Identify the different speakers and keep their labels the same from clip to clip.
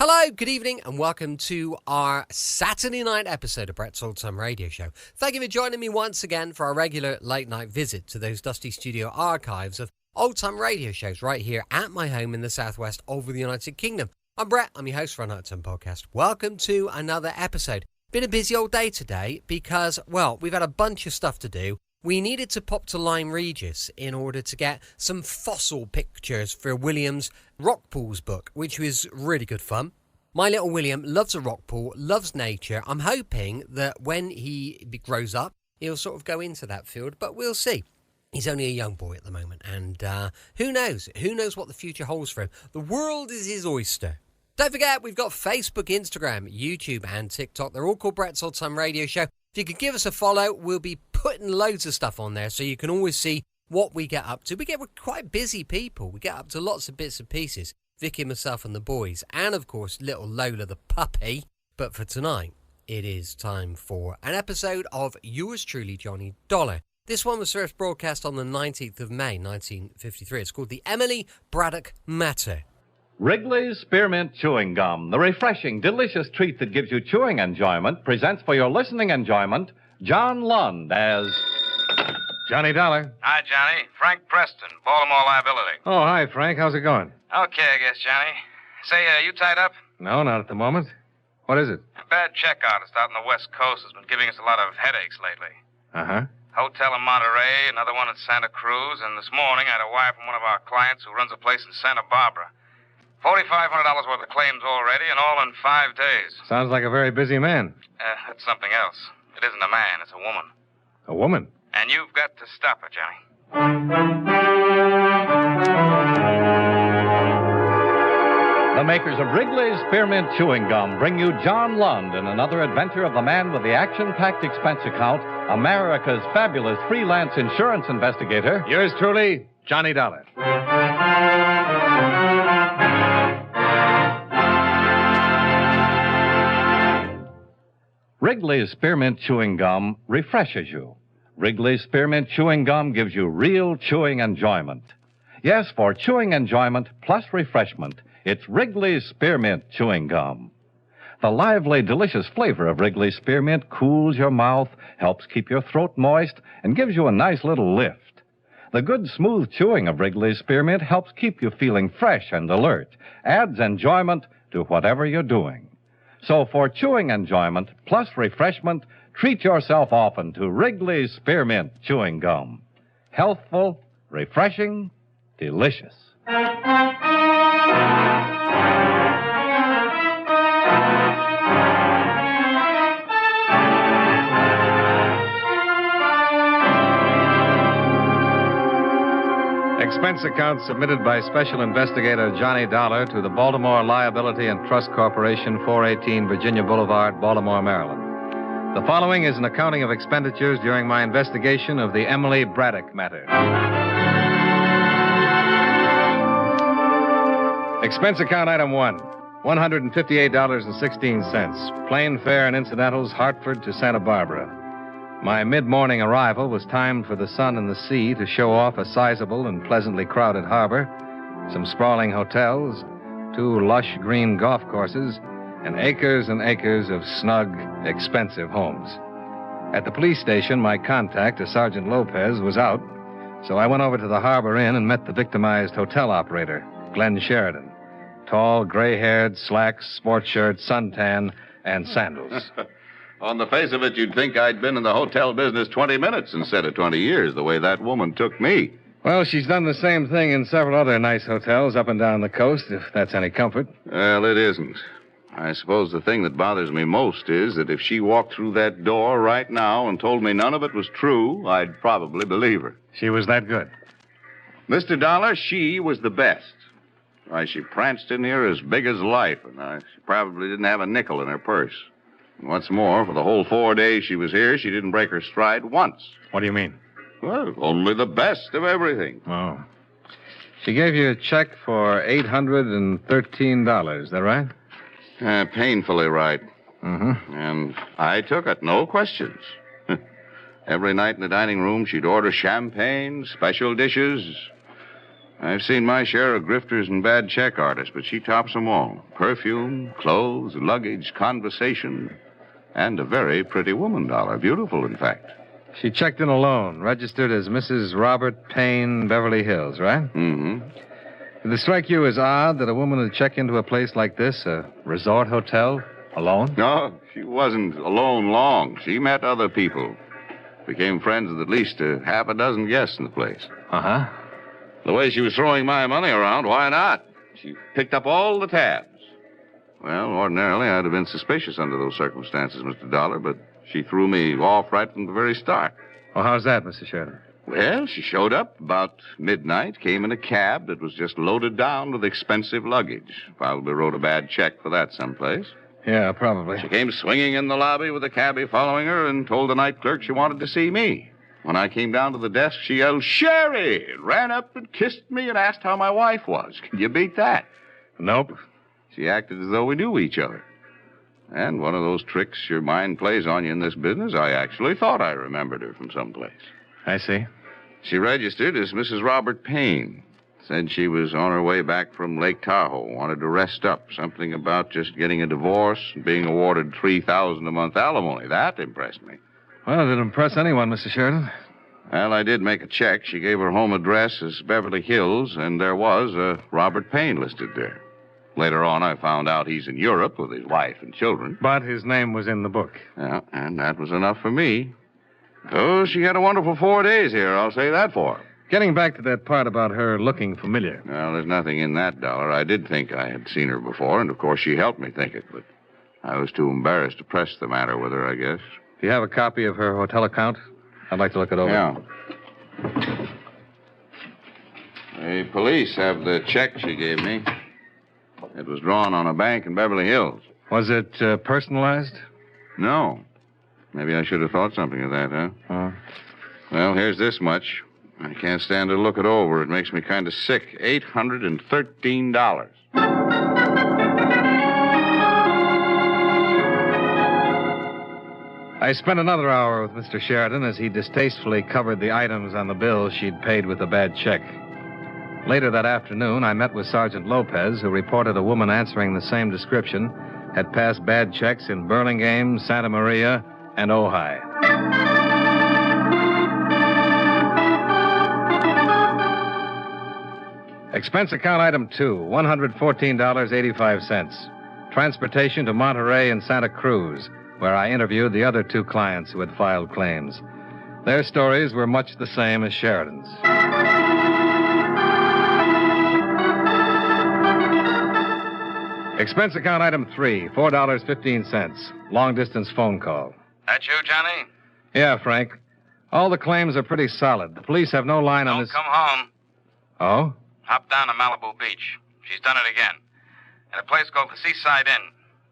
Speaker 1: Hello, good evening, and welcome to our Saturday night episode of Brett's Old Time Radio Show. Thank you for joining me once again for our regular late-night visit to those dusty studio archives of old-time radio shows right here at my home in the southwest of the United Kingdom. I'm Brett, I'm your host for our Nighttime Podcast. Welcome to another episode. Been a busy old day today because, well, we've had a bunch of stuff to do. We needed to pop to Lyme Regis in order to get some fossil pictures for William's rock pools book, which was really good fun. My little William loves a rock pool, loves nature. I'm hoping that when he grows up, he'll sort of go into that field, but we'll see. He's only a young boy at the moment, and who knows? Who knows what the future holds for him? The world is his oyster. Don't forget, we've got Facebook, Instagram, YouTube, and TikTok. They're all called Brett's Old Time Radio Show. If you could give us a follow, we'll be putting loads of stuff on there so you can always see what we get up to. We're quite busy people. We get up to lots of bits and pieces. Vicky, myself, and the boys. And, of course, little Lola the puppy. But for tonight, it is time for an episode of yours truly, Johnny Dollar. This one was first broadcast on the 19th of May, 1953. It's called The Emily Braddock Matter.
Speaker 2: Wrigley's Spearmint Chewing Gum, the refreshing, delicious treat that gives you chewing enjoyment, presents for your listening enjoyment John Lund as
Speaker 3: Johnny Dollar.
Speaker 4: Hi, Johnny. Frank Preston, Baltimore Liability.
Speaker 3: Oh, hi, Frank. How's it going?
Speaker 4: Okay, I guess, Johnny. Say, you tied up?
Speaker 3: No, not at the moment. What is it?
Speaker 4: A bad check artist out on the West Coast has been giving us a lot of headaches lately.
Speaker 3: Uh-huh.
Speaker 4: Hotel in Monterey, another one at Santa Cruz, and this morning I had a wire from one of our clients who runs a place in Santa Barbara. $4,500 worth of claims already, and all in 5 days.
Speaker 3: Sounds like a very busy man.
Speaker 4: That's something else. It isn't a man, it's a woman.
Speaker 3: A woman?
Speaker 4: And you've got to stop her, Johnny.
Speaker 2: the makers of Wrigley's Spearmint Chewing Gum bring you John Lund in another adventure of the man with the Action-Packed Expense Account, America's fabulous freelance insurance investigator.
Speaker 3: Yours truly, Johnny Dollar.
Speaker 2: Wrigley's Spearmint Chewing Gum refreshes you. Wrigley's Spearmint Chewing Gum gives you real chewing enjoyment. Yes, for chewing enjoyment plus refreshment, it's Wrigley's Spearmint Chewing Gum. The lively, delicious flavor of Wrigley's Spearmint cools your mouth, helps keep your throat moist, and gives you a nice little lift. The good, smooth chewing of Wrigley's Spearmint helps keep you feeling fresh and alert, adds enjoyment to whatever you're doing. So for chewing enjoyment plus refreshment, treat yourself often to Wrigley's Spearmint Chewing Gum. Healthful, refreshing, delicious.
Speaker 3: Expense account submitted by Special Investigator Johnny Dollar to the Baltimore Liability and Trust Corporation, 418 Virginia Boulevard, Baltimore, Maryland. The following is an accounting of expenditures during my investigation of the Emily Braddock matter. Expense account item 1, $158.16. Plane fare and incidentals, Hartford to Santa Barbara. My mid-morning arrival was timed for the sun and the sea to show off a sizable and pleasantly crowded harbor, some sprawling hotels, 2 lush green golf courses, and acres of snug, expensive homes. At the police station, my contact, a Sergeant Lopez, was out, so I went over to the Harbor Inn and met the victimized hotel operator, Glenn Sheridan. Tall, gray-haired, slacks, sports shirt, suntan, and sandals.
Speaker 5: On the face of it, you'd think I'd been in the hotel business 20 minutes instead of 20 years, the way that woman took me.
Speaker 3: Well, she's done the same thing in several other nice hotels up and down the coast, if that's any comfort.
Speaker 5: Well, it isn't. I suppose the thing that bothers me most is that if she walked through that door right now and told me none of it was true, I'd probably believe her.
Speaker 3: She was that good.
Speaker 5: Mr. Dollar, she was the best. Why, she pranced in here as big as life, and she probably didn't have a nickel in her purse. And what's more, for the whole 4 days she was here, she didn't break her stride once.
Speaker 3: What do you mean?
Speaker 5: Well, only the best of everything.
Speaker 3: Oh. She gave you a check for $813, is that right?
Speaker 5: Painfully right.
Speaker 3: Mm-hmm.
Speaker 5: And I took it, no questions. Every night in the dining room, she'd order champagne, special dishes. I've seen my share of grifters and bad check artists, but she tops them all. Perfume, clothes, luggage, conversation, and a very pretty woman, Dollar. Beautiful, in fact.
Speaker 3: She checked in alone, registered as Mrs. Robert Payne, Beverly Hills, right?
Speaker 5: Mm-hmm.
Speaker 3: Did it strike you as odd that a woman would check into a place like this, a resort hotel, alone?
Speaker 5: No, she wasn't alone long. She met other people. Became friends with at least a half a dozen guests in the place.
Speaker 3: Uh-huh.
Speaker 5: The way she was throwing my money around, why not? She picked up all the tabs. Well, ordinarily, I'd have been suspicious under those circumstances, Mr. Dollar, but she threw me off right from the very start.
Speaker 3: Well, how's that, Mr. Sheridan?
Speaker 5: Well, she showed up about midnight, came in a cab that was just loaded down with expensive luggage. Probably wrote a bad check for that someplace.
Speaker 3: Yeah, probably.
Speaker 5: She came swinging in the lobby with a cabbie following her and told the night clerk she wanted to see me. When I came down to the desk, she yelled, "Sherry!" Ran up and kissed me and asked how my wife was. Can you beat that?
Speaker 3: Nope.
Speaker 5: She acted as though we knew each other. And one of those tricks your mind plays on you in this business, I actually thought I remembered her from someplace.
Speaker 3: I see.
Speaker 5: She registered as Mrs. Robert Payne. Said she was on her way back from Lake Tahoe, wanted to rest up. Something about just getting a divorce and being awarded $3,000 a month alimony. That impressed me.
Speaker 3: Well, it'd impress anyone, Mr. Sheridan.
Speaker 5: Well, I did make a check. She gave her home address as Beverly Hills, and there was a Robert Payne listed there. Later on, I found out he's in Europe with his wife and children.
Speaker 3: But his name was in the book.
Speaker 5: Yeah, and that was enough for me. Oh, she had a wonderful 4 days here, I'll say that for her.
Speaker 3: Getting back to that part about her looking familiar.
Speaker 5: Well, there's nothing in that, Dollar. I did think I had seen her before, and of course she helped me think it, but I was too embarrassed to press the matter with her, I guess.
Speaker 3: Do you have a copy of her hotel account? I'd like to look it over.
Speaker 5: Yeah. The police have the check she gave me. It was drawn on a bank in Beverly Hills.
Speaker 3: Was it personalized?
Speaker 5: No. Maybe I should have thought something of that, huh? Well, here's this much. I can't stand to look it over. It makes me kind of sick. $813.
Speaker 3: I spent another hour with Mr. Sheridan as he distastefully covered the items on the bill she'd paid with a bad check. Later that afternoon, I met with Sergeant Lopez, who reported a woman answering the same description had passed bad checks in Burlingame, Santa Maria, and Ojai. Expense account item 2, $114.85. Transportation to Monterey and Santa Cruz, where I interviewed the other two clients who had filed claims. Their stories were much the same as Sheridan's. Expense account item 3, $4.15. Long-distance phone call.
Speaker 4: That you, Johnny?
Speaker 3: Yeah, Frank. All the claims are pretty solid. The police have no line on
Speaker 4: Don't
Speaker 3: this...
Speaker 4: come home.
Speaker 3: Oh?
Speaker 4: Hop down to Malibu Beach. She's done it again. In a place called the Seaside Inn.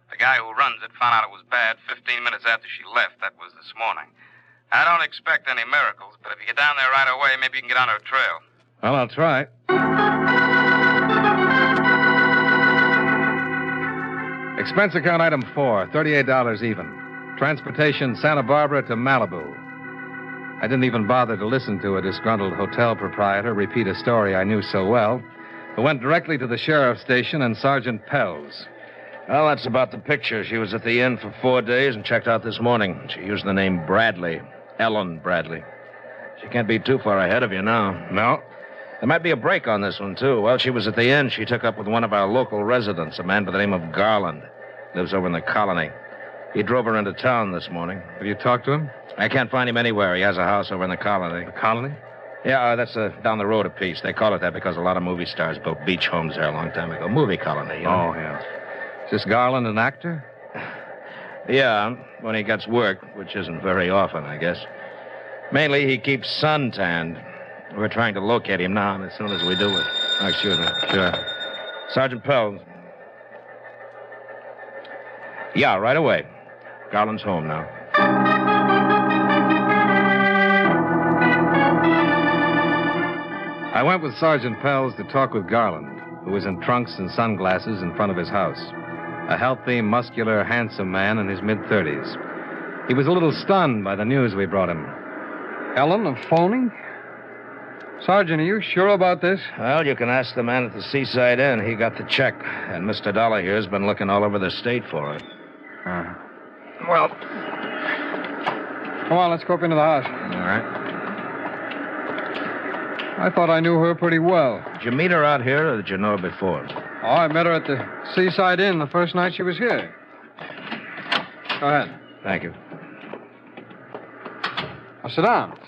Speaker 4: The guy who runs it found out it was bad 15 minutes after she left. That was this morning. I don't expect any miracles, but if you get down there right away, maybe you can get on her trail.
Speaker 3: Well, I'll try. Expense account item 4, $38 even. Transportation Santa Barbara to Malibu. I didn't even bother to listen to a disgruntled hotel proprietor repeat a story I knew so well, who went directly to the sheriff's station and Sergeant Pell's.
Speaker 6: Well, that's about the picture. She was at the inn for 4 days and checked out this morning. She used the name Bradley. Ellen Bradley. She can't be too far ahead of you now.
Speaker 3: No?
Speaker 6: There might be a break on this one, too. While she was at the inn, she took up with one of our local residents, a man by the name of Garland. Lives over in the colony. He drove her into town this morning.
Speaker 3: Have you talked to him?
Speaker 6: I can't find him anywhere. He has a house over in the colony.
Speaker 3: The colony?
Speaker 6: Yeah, that's down the road a piece. They call it that because a lot of movie stars built beach homes there a long time ago. Movie colony, you know?
Speaker 3: Oh, yeah. Is this Garland an actor?
Speaker 6: Yeah, when he gets work, which isn't very often, I guess. Mainly, he keeps suntanned. We're trying to locate him now, and as soon as we do it...
Speaker 3: Oh, excuse me. Sure.
Speaker 6: Sergeant Pell. Yeah, right away. Garland's home now.
Speaker 3: I went with Sergeant Pell's to talk with Garland, who was in trunks and sunglasses in front of his house. A healthy, muscular, handsome man in his mid-30s. He was a little stunned by the news we brought him.
Speaker 7: Ellen, a phoning? Sergeant, are you sure about this?
Speaker 6: Well, you can ask the man at the Seaside Inn. He got the check. And Mr. Dollar here's been looking all over the state for it.
Speaker 7: Well, come on, let's go up into the house.
Speaker 6: All right.
Speaker 7: I thought I knew her pretty well.
Speaker 6: Did you meet her out here, or did you know her before?
Speaker 7: Oh, I met her at the Seaside Inn the first night she was here. Go ahead.
Speaker 6: Thank you.
Speaker 7: Now, sit down.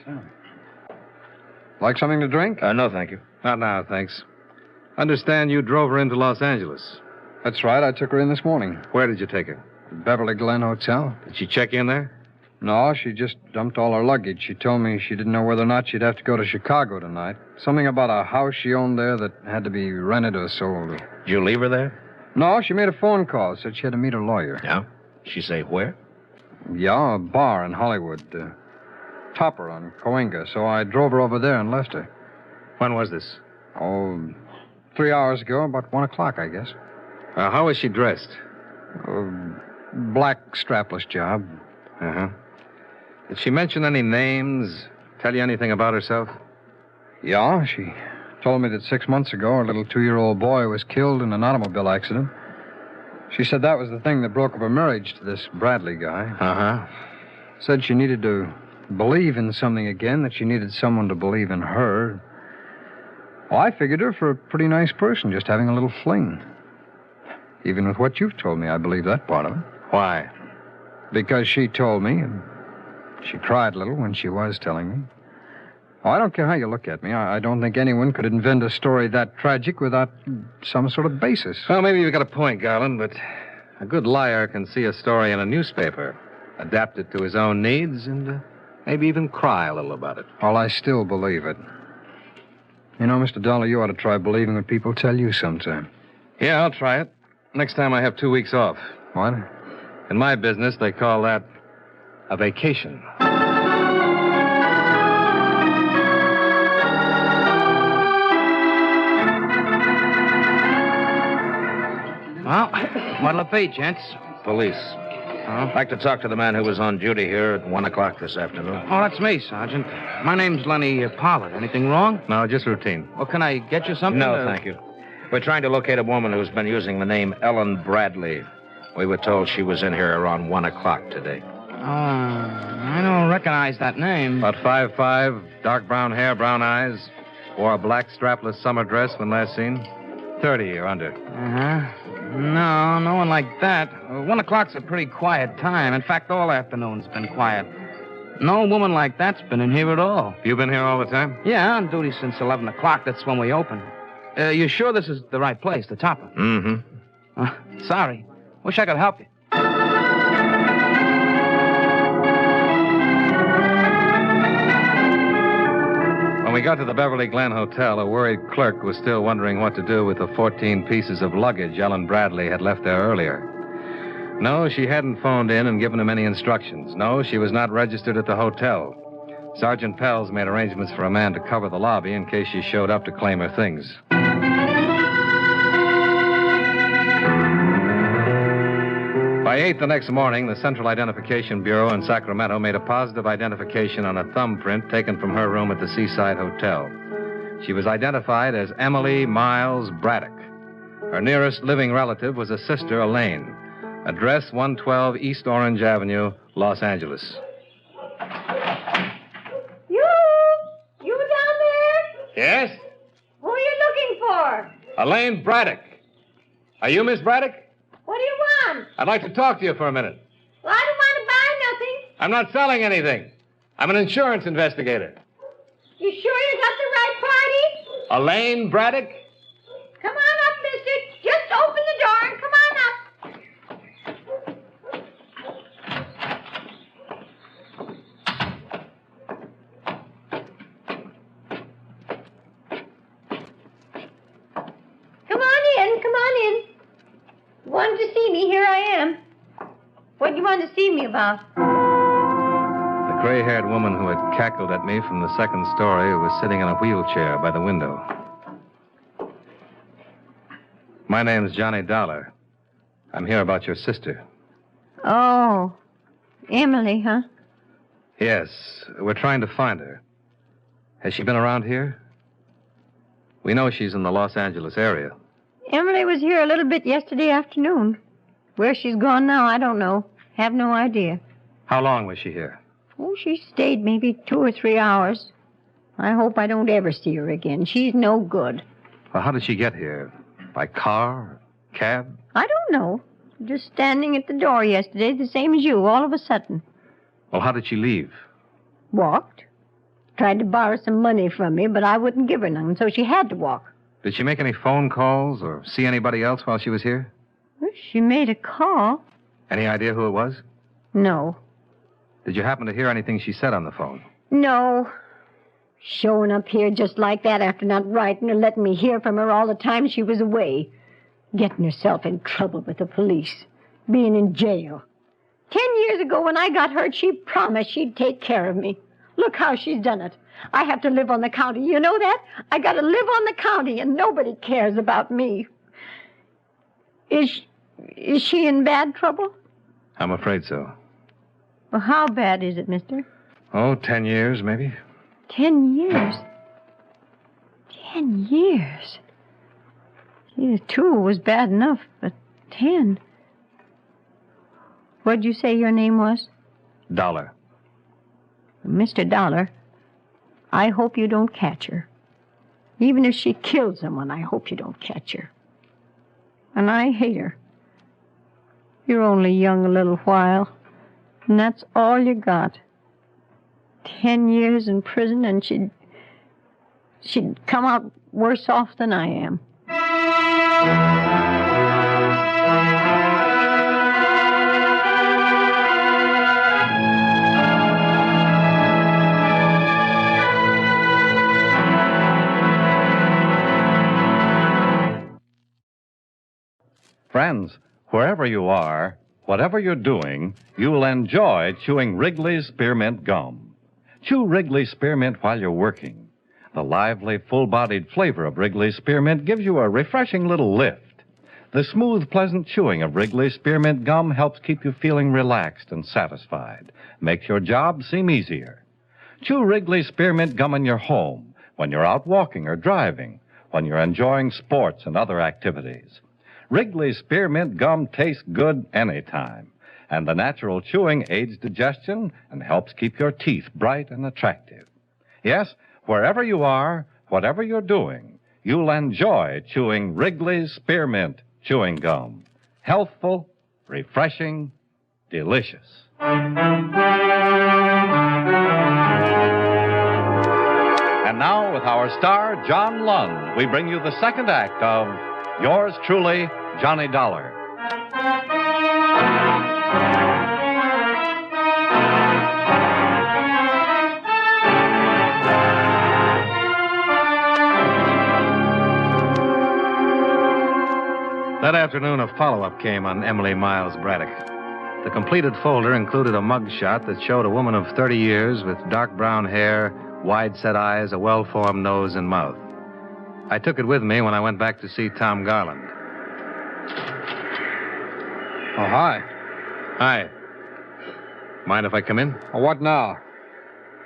Speaker 7: Like something to drink?
Speaker 6: No, thank you.
Speaker 3: Not now, thanks. Understand you drove her into Los Angeles.
Speaker 7: That's right. I took her in this morning.
Speaker 3: Where did you take her?
Speaker 7: The Beverly Glen Hotel.
Speaker 3: Did she check in there?
Speaker 7: No, she just dumped all her luggage. She told me she didn't know whether or not she'd have to go to Chicago tonight. Something about a house she owned there that had to be rented or sold.
Speaker 6: Did you leave her there?
Speaker 7: No, she made a phone call. Said she had to meet her lawyer.
Speaker 6: Yeah? She say where?
Speaker 7: Yeah, a bar in Hollywood. Topper on Coenga. So I drove her over there and left her.
Speaker 3: When was this?
Speaker 7: Oh, 3 hours ago, about 1 o'clock, I guess.
Speaker 3: How was she dressed?
Speaker 7: Black strapless job.
Speaker 3: Uh-huh. Did she mention any names? Tell you anything about herself?
Speaker 7: Yeah, she told me that 6 months ago, a little 2-year-old boy was killed in an automobile accident. She said that was the thing that broke up her marriage to this Bradley guy.
Speaker 3: Uh-huh.
Speaker 7: Said she needed to believe in something again, that she needed someone to believe in her. Well, I figured her for a pretty nice person, just having a little fling. Even with what you've told me, I believe that part of it.
Speaker 3: Why?
Speaker 7: Because she told me, and she cried a little when she was telling me. Oh, I don't care how you look at me. I don't think anyone could invent a story that tragic without some sort of basis.
Speaker 3: Well, maybe you've got a point, Garland, but a good liar can see a story in a newspaper, adapt it to his own needs, and maybe even cry a little about it.
Speaker 7: Well, I still believe it. You know, Mr. Dollar, you ought to try believing what people tell you sometime.
Speaker 3: Yeah, I'll try it. Next time I have 2 weeks off.
Speaker 7: What?
Speaker 3: In my business, they call that a vacation.
Speaker 8: Well, what'll it be, gents?
Speaker 6: Police. I'd like to talk to the man who was on duty here at 1 o'clock this afternoon.
Speaker 8: Oh, that's me, Sergeant. My name's Lenny Pollard. Anything wrong?
Speaker 3: No, just routine.
Speaker 8: Well, can I get you something?
Speaker 6: No, thank you. We're trying to locate a woman who's been using the name Ellen Bradley. We were told she was in here around 1 o'clock today.
Speaker 8: I don't recognize that name.
Speaker 3: About 5'5", dark brown hair, brown eyes. Wore a black strapless summer dress when last seen. 30 or under.
Speaker 8: Uh-huh. No one like that. 1 o'clock's a pretty quiet time. In fact, all afternoon's been quiet. No woman like that's been in here at all.
Speaker 3: You been here all the time?
Speaker 8: Yeah, on duty since 11 o'clock. That's when we open. You sure this is the right place, the Topper?
Speaker 6: Mm-hmm.
Speaker 8: Sorry. Wish I could help you.
Speaker 3: When we got to the Beverly Glen Hotel, a worried clerk was still wondering what to do with the 14 pieces of luggage Ellen Bradley had left there earlier. No, she hadn't phoned in and given him any instructions. No, she was not registered at the hotel. Sergeant Pels made arrangements for a man to cover the lobby in case she showed up to claim her things. By 8 the next morning, the Central Identification Bureau in Sacramento made a positive identification on a thumbprint taken from her room at the Seaside Hotel. She was identified as Emily Miles Braddock. Her nearest living relative was a sister, Elaine. Address 112 East Orange Avenue, Los Angeles.
Speaker 9: You down there?
Speaker 3: Yes?
Speaker 9: Who are you looking for?
Speaker 3: Elaine Braddock. Are you Miss Braddock?
Speaker 9: What do you want?
Speaker 3: I'd like to talk to you for a minute.
Speaker 9: Well, I don't want to buy nothing.
Speaker 3: I'm not selling anything. I'm an insurance investigator.
Speaker 9: You sure you got the right party?
Speaker 3: Elaine Braddock?
Speaker 9: Come on up, mister. Just open the door and come on up. Come on in. You wanted to see me, here I am. What do you want to see me about?
Speaker 3: The gray-haired woman who had cackled at me from the second story was sitting in a wheelchair by the window. My name's Johnny Dollar. I'm here about your sister.
Speaker 9: Oh, Emily, huh?
Speaker 3: Yes, we're trying to find her. Has she been around here? We know she's in the Los Angeles area.
Speaker 9: Emily was here a little bit yesterday afternoon. Where she's gone now, I don't know. Have no idea.
Speaker 3: How long was she here?
Speaker 9: Oh, she stayed maybe 2 or 3 hours. I hope I don't ever see her again. She's no good.
Speaker 3: Well, how did she get here? By car? Cab?
Speaker 9: I don't know. Just standing at the door yesterday, the same as you, all of a sudden.
Speaker 3: Well, how did she leave?
Speaker 9: Walked. Tried to borrow some money from me, but I wouldn't give her none, so she had to walk.
Speaker 3: Did she make any phone calls or see anybody else while she was here?
Speaker 9: Well, she made a call.
Speaker 3: Any idea who it was?
Speaker 9: No.
Speaker 3: Did you happen to hear anything she said on the phone?
Speaker 9: No. Showing up here just like that after not writing or letting me hear from her all the time she was away. Getting herself in trouble with the police. Being in jail. 10 years ago when I got hurt, she promised she'd take care of me. Look how she's done it. I have to live on the county. You know that? I got to live on the county, and nobody cares about me. Is she in bad trouble?
Speaker 3: I'm afraid so.
Speaker 9: Well, how bad is it, mister?
Speaker 3: Oh, 10 years, maybe.
Speaker 9: 10 years? 10 years? Yeah, 2 was bad enough, but 10. What'd you say your name was?
Speaker 3: Dollar.
Speaker 9: Mr. Dollar, I hope you don't catch her. Even if she killed someone, I hope you don't catch her. And I hate her. You're only young a little while, and that's all you got. 10 years in prison, and she'd come out worse off than I am.
Speaker 2: Friends, wherever you are, whatever you're doing, you'll enjoy chewing Wrigley's Spearmint Gum. Chew Wrigley's Spearmint while you're working. The lively, full-bodied flavor of Wrigley's Spearmint gives you a refreshing little lift. The smooth, pleasant chewing of Wrigley's Spearmint Gum helps keep you feeling relaxed and satisfied. Makes your job seem easier. Chew Wrigley's Spearmint Gum in your home, when you're out walking or driving, when you're enjoying sports and other activities. Wrigley's Spearmint Gum tastes good anytime, and the natural chewing aids digestion and helps keep your teeth bright and attractive. Yes, wherever you are, whatever you're doing, you'll enjoy chewing Wrigley's Spearmint Chewing Gum. Healthful, refreshing, delicious. And now, with our star, John Lund, we bring you the second act of Yours Truly, Johnny Dollar.
Speaker 3: That afternoon, a follow-up came on Emily Miles Braddock. The completed folder included a mug shot that showed a woman of 30 years with dark brown hair, wide-set eyes, a well-formed nose and mouth. I took it with me when I went back to see Tom Garland.
Speaker 7: Oh, hi.
Speaker 3: Hi. Mind if I come in?
Speaker 7: Well, what now?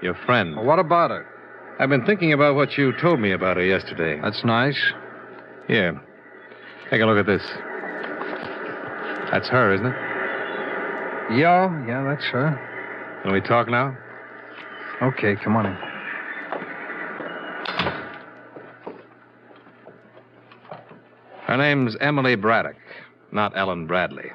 Speaker 3: Your friend.
Speaker 7: Well, what about her?
Speaker 3: I've been thinking about what you told me about her yesterday.
Speaker 7: That's nice.
Speaker 3: Here. Take a look at this. That's her, isn't it?
Speaker 7: Yeah, that's her.
Speaker 3: Can we talk now?
Speaker 7: Okay, come on in.
Speaker 3: Her name's Emily Braddock, not Ellen Bradley.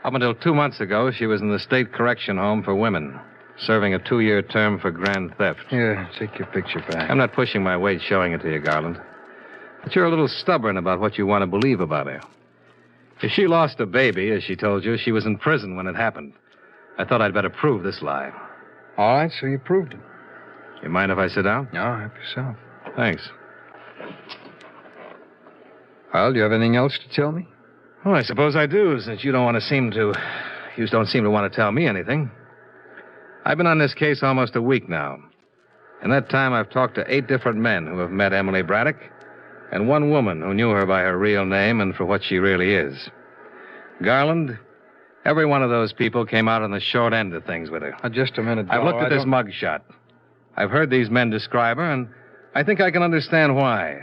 Speaker 3: Up until 2 months ago, she was in the State Correction Home for Women, serving a 2-year term for grand theft.
Speaker 7: Here, take your picture back.
Speaker 3: I'm not pushing my weight showing it to you, Garland. But you're a little stubborn about what you want to believe about her. If she lost a baby, as she told you, she was in prison when it happened. I thought I'd better prove this lie.
Speaker 7: All right, so you proved it.
Speaker 3: You mind if I sit down?
Speaker 7: No, help yourself.
Speaker 3: Thanks.
Speaker 7: Well, do you have anything else to tell me?
Speaker 3: Well, I suppose I do, since you don't seem to want to tell me anything. I've been on this case almost a week now. In that time, I've talked to 8 different men who have met Emily Braddock, and 1 woman who knew her by her real name and for what she really is. Garland, every one of those people came out on the short end of things with her.
Speaker 7: Just a minute,
Speaker 3: I've
Speaker 7: Dollar,
Speaker 3: looked at this mug shot. I've heard these men describe her, and I think I can understand why.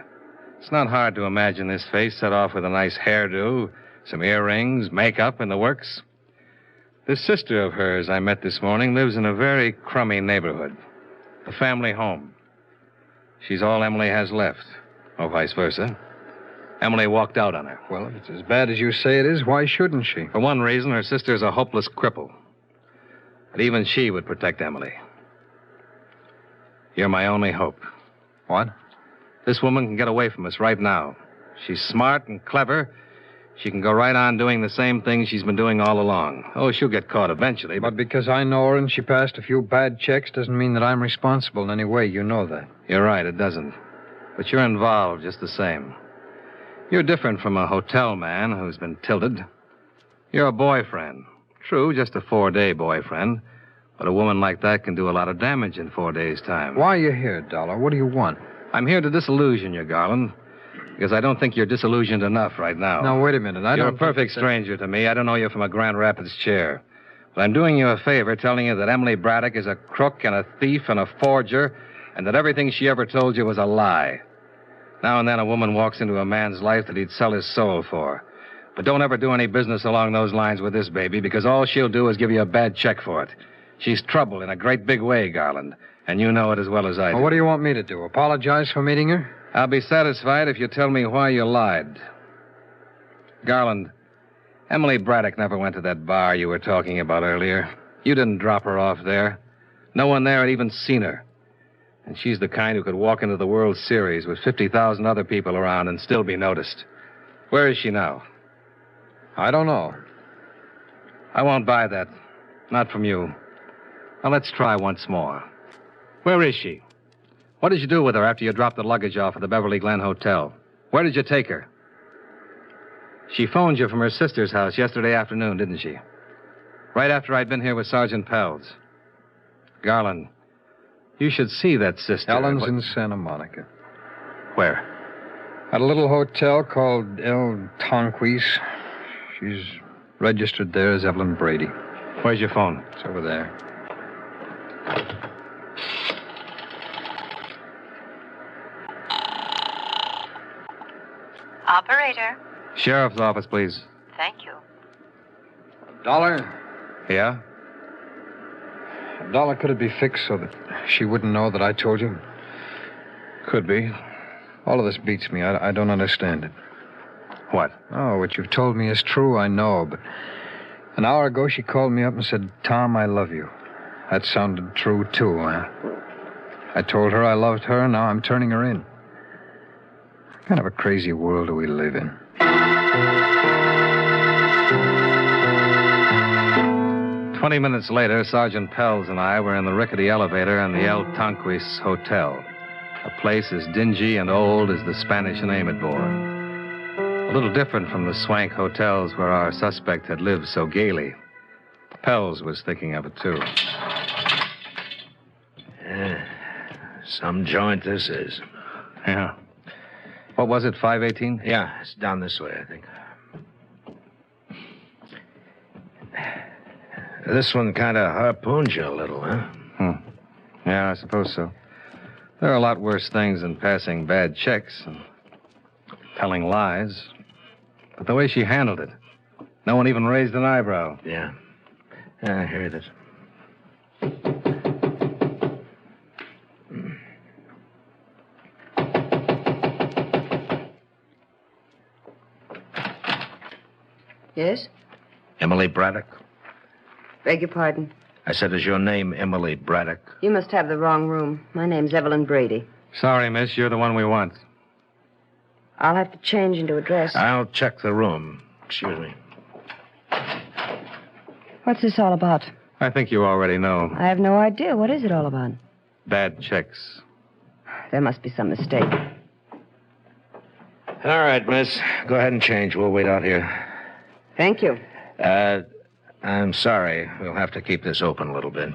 Speaker 3: It's not hard to imagine this face set off with a nice hairdo, some earrings, makeup, and the works. This sister of hers I met this morning lives in a very crummy neighborhood. A family home. She's all Emily has left, or vice versa. Emily walked out on her.
Speaker 7: Well, if it's as bad as you say it is, why shouldn't she?
Speaker 3: For one reason, her sister's a hopeless cripple. But even she would protect Emily. You're my only hope.
Speaker 7: What?
Speaker 3: This woman can get away from us right now. She's smart and clever. She can go right on doing the same thing she's been doing all along. Oh, she'll get caught eventually,
Speaker 7: But because I know her and she passed a few bad checks doesn't mean that I'm responsible in any way. You know that.
Speaker 3: You're right, it doesn't. But you're involved just the same. You're different from a hotel man who's been tilted. You're a boyfriend. True, just a 4-day boyfriend. But a woman like that can do a lot of damage in 4 days' time.
Speaker 7: Why are you here, Dollar? What do you want?
Speaker 3: I'm here to disillusion you, Garland. Because I don't think you're disillusioned enough right now.
Speaker 7: Now, wait a minute.
Speaker 3: You're a perfect stranger to me. I don't know you from a Grand Rapids chair. But I'm doing you a favor telling you that Emily Braddock is a crook and a thief and a forger, and that everything she ever told you was a lie. Now and then a woman walks into a man's life that he'd sell his soul for. But don't ever do any business along those lines with this baby, because all she'll do is give you a bad check for it. She's trouble in a great big way, Garland, and you know it as well as I do.
Speaker 7: Well, what do you want me to do? Apologize for meeting her?
Speaker 3: I'll be satisfied if you tell me why you lied. Garland, Emily Braddock never went to that bar you were talking about earlier. You didn't drop her off there. No one there had even seen her. And she's the kind who could walk into the World Series with 50,000 other people around and still be noticed. Where is she now?
Speaker 7: I don't know.
Speaker 3: I won't buy that. Not from you. Now, let's try once more. Where is she? What did you do with her after you dropped the luggage off at the Beverly Glen Hotel? Where did you take her? She phoned you from her sister's house yesterday afternoon, didn't she? Right after I'd been here with Sergeant Pelz. Garland, you should see that sister.
Speaker 7: Ellen's in Santa Monica.
Speaker 3: Where?
Speaker 7: At a little hotel called El Tonquis. She's registered there as Evelyn Brady.
Speaker 3: Where's your phone?
Speaker 7: It's over there.
Speaker 10: Operator.
Speaker 3: Sheriff's office, please.
Speaker 10: Thank you.
Speaker 7: Dollar?
Speaker 3: Yeah?
Speaker 7: Dollar, could it be fixed so that she wouldn't know that I told you?
Speaker 3: Could be.
Speaker 7: All of this beats me. I don't understand it.
Speaker 3: What?
Speaker 7: Oh, what you've told me is true, I know, but an hour ago she called me up and said, Tom, I love you. That sounded true, too, huh? I told her I loved her, and now I'm turning her in. What kind of a crazy world do we live in?
Speaker 3: 20 minutes later, Sergeant Pelz and I were in the rickety elevator in the El Tonquis Hotel, a place as dingy and old as the Spanish name it bore. A little different from the swank hotels where our suspect had lived so gaily. Pelz was thinking of it, too.
Speaker 6: Yeah, some joint this is.
Speaker 3: Yeah. What was it, 518?
Speaker 6: Yeah, it's down this way, I think. This one kind of harpoons you a little, huh?
Speaker 3: Yeah, I suppose so. There are a lot worse things than passing bad checks and telling lies. But the way she handled it, no one even raised an eyebrow.
Speaker 6: Yeah. I heard it.
Speaker 10: Yes?
Speaker 6: Emily Braddock?
Speaker 10: Beg your pardon.
Speaker 6: I said, is your name Emily Braddock?
Speaker 10: You must have the wrong room. My name's Evelyn Brady.
Speaker 3: Sorry, miss, you're the one we want.
Speaker 10: I'll have to change into a dress.
Speaker 6: I'll check the room. Excuse me.
Speaker 10: What's this all about?
Speaker 3: I think you already know.
Speaker 10: I have no idea. What is it all about?
Speaker 3: Bad checks.
Speaker 10: There must be some mistake.
Speaker 6: All right, miss. Go ahead and change. We'll wait out here.
Speaker 10: Thank you.
Speaker 6: I'm sorry. We'll have to keep this open a little bit.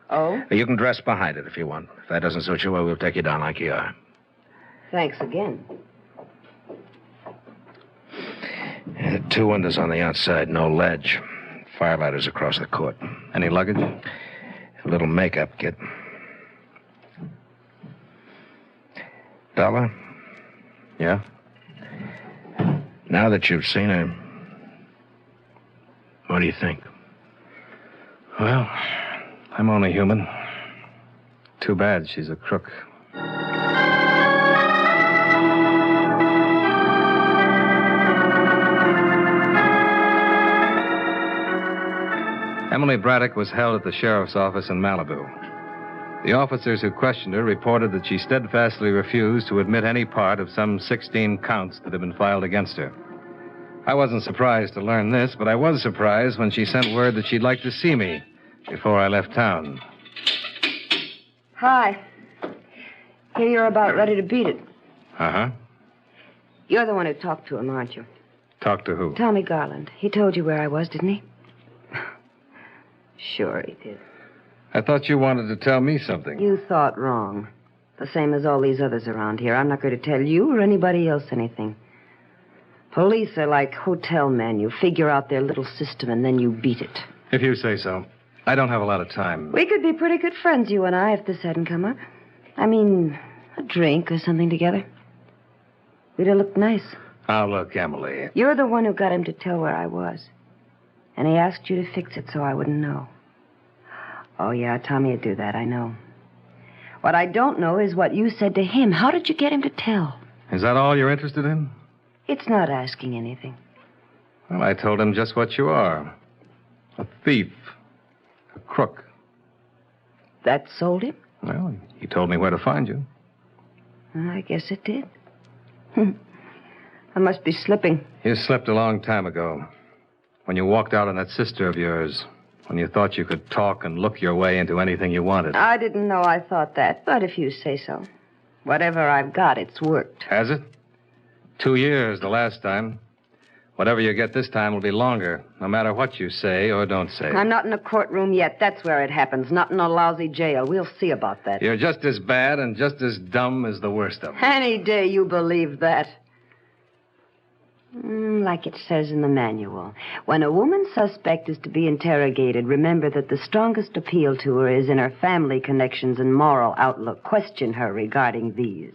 Speaker 10: Oh?
Speaker 6: You can dress behind it if you want. If that doesn't suit you, well, we'll take you down like you are.
Speaker 10: Thanks again.
Speaker 6: 2 windows on the outside, no ledge. Fire ladders across the court.
Speaker 3: Any luggage?
Speaker 6: A little makeup kit. Dollar?
Speaker 3: Yeah?
Speaker 6: Now that you've seen her, what do you think?
Speaker 3: Well, I'm only human. Too bad she's a crook. Emily Braddock was held at the sheriff's office in Malibu. The officers who questioned her reported that she steadfastly refused to admit any part of some 16 counts that had been filed against her. I wasn't surprised to learn this, but I was surprised when she sent word that she'd like to see me before I left town.
Speaker 10: Hi. Here you're about ready to beat it.
Speaker 3: Uh-huh.
Speaker 10: You're the one who talked to him, aren't you?
Speaker 3: Talk to who?
Speaker 10: Tommy Garland. He told you where I was, didn't he? Sure he did.
Speaker 3: I thought you wanted to tell me something.
Speaker 10: You thought wrong. The same as all these others around here. I'm not going to tell you or anybody else anything. Police are like hotel men. You figure out their little system and then you beat it.
Speaker 3: If you say so. I don't have a lot of time.
Speaker 10: We could be pretty good friends, you and I, if this hadn't come up. I mean, a drink or something together. We'd have looked nice.
Speaker 3: Now, look, Emily.
Speaker 10: You're the one who got him to tell where I was. And he asked you to fix it so I wouldn't know. Oh, yeah, Tommy would do that, I know. What I don't know is what you said to him. How did you get him to tell?
Speaker 3: Is that all you're interested in?
Speaker 10: It's not asking anything.
Speaker 3: Well, I told him just what you are. A thief. A crook.
Speaker 10: That sold him?
Speaker 3: Well, he told me where to find you.
Speaker 10: I guess it did. I must be slipping.
Speaker 3: You slipped a long time ago. When you walked out on that sister of yours. When you thought you could talk and look your way into anything you wanted.
Speaker 10: I didn't know I thought that, but if you say so. Whatever I've got, it's worked.
Speaker 3: Has it? 2 years the last time. Whatever you get this time will be longer, no matter what you say or don't say.
Speaker 10: I'm not in a courtroom yet. That's where it happens, not in a lousy jail. We'll see about that.
Speaker 3: You're just as bad and just as dumb as the worst of them.
Speaker 10: Any day you believe that. Like it says in the manual. When a woman suspect is to be interrogated, remember that the strongest appeal to her is in her family connections and moral outlook. Question her regarding these.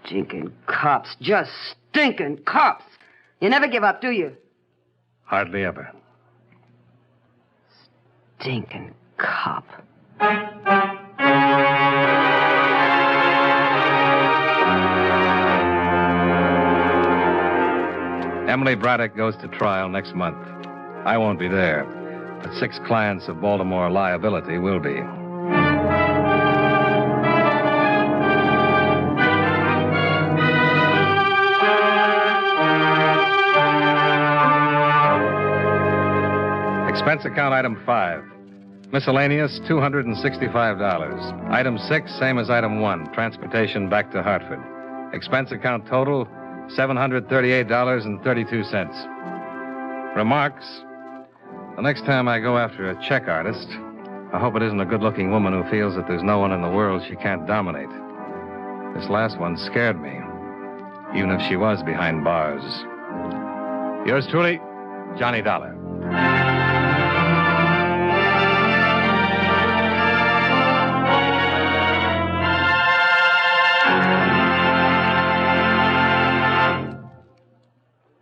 Speaker 10: Stinking cops. Just stinking cops. You never give up, do you?
Speaker 3: Hardly ever.
Speaker 10: Stinking cop.
Speaker 3: Emily Braddock goes to trial next month. I won't be there, but 6 clients of Baltimore liability will be. Expense account item 5. Miscellaneous, $265. Item 6, same as item 1, transportation back to Hartford. Expense account total, $738.32. Remarks. The next time I go after a check artist, I hope it isn't a good-looking woman who feels that there's no one in the world she can't dominate. This last one scared me, even if she was behind bars. Yours truly, Johnny Dollar.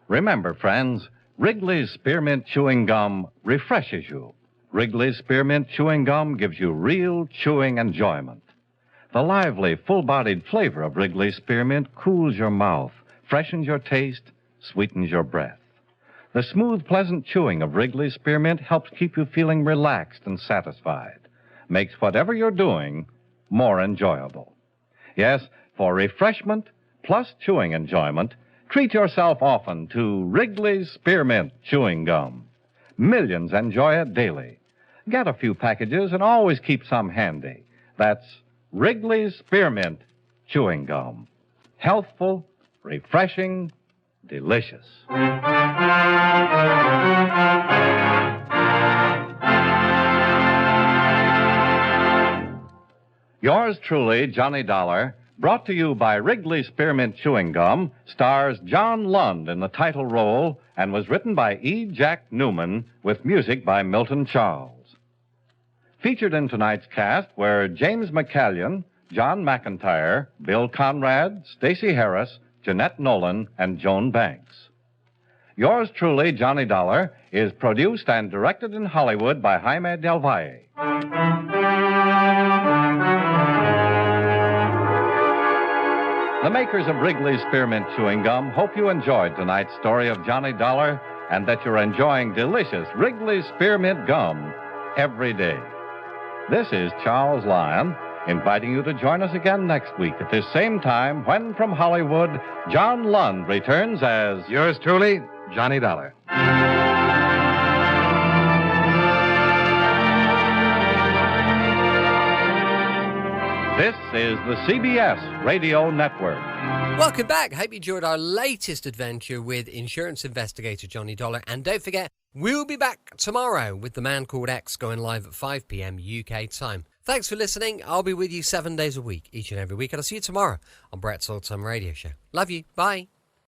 Speaker 2: Remember, friends, Wrigley's Spearmint Chewing Gum refreshes you. Wrigley's Spearmint Chewing Gum gives you real chewing enjoyment. The lively, full-bodied flavor of Wrigley's Spearmint cools your mouth, freshens your taste, sweetens your breath. The smooth, pleasant chewing of Wrigley's Spearmint helps keep you feeling relaxed and satisfied. Makes whatever you're doing more enjoyable. Yes, for refreshment plus chewing enjoyment, treat yourself often to Wrigley's Spearmint Chewing Gum. Millions enjoy it daily. Get a few packages and always keep some handy. That's Wrigley's Spearmint Chewing Gum. Healthful, refreshing, delicious. Yours truly, Johnny Dollar, brought to you by Wrigley Spearmint Chewing Gum, stars John Lund in the title role and was written by E. Jack Newman with music by Milton Charles. Featured in tonight's cast were James McCallion, John McIntyre, Bill Conrad, Stacey Harris, Jeanette Nolan, and Joan Banks. Yours truly, Johnny Dollar, is produced and directed in Hollywood by Jaime Del Valle. The makers of Wrigley's Spearmint Chewing Gum hope you enjoyed tonight's story of Johnny Dollar and that you're enjoying delicious Wrigley's Spearmint Gum every day. This is Charles Lyon, inviting you to join us again next week at this same time when, from Hollywood, John Lund returns as
Speaker 3: Yours truly, Johnny Dollar.
Speaker 2: This is the CBS Radio Network.
Speaker 1: Welcome back. Hope you enjoyed our latest adventure with insurance investigator Johnny Dollar. And don't forget, we'll be back tomorrow with The Man Called X going live at 5 p.m. UK time. Thanks for listening. I'll be with you 7 days a week, each and every week. And I'll see you tomorrow on Brett's Old Time Radio Show. Love you. Bye.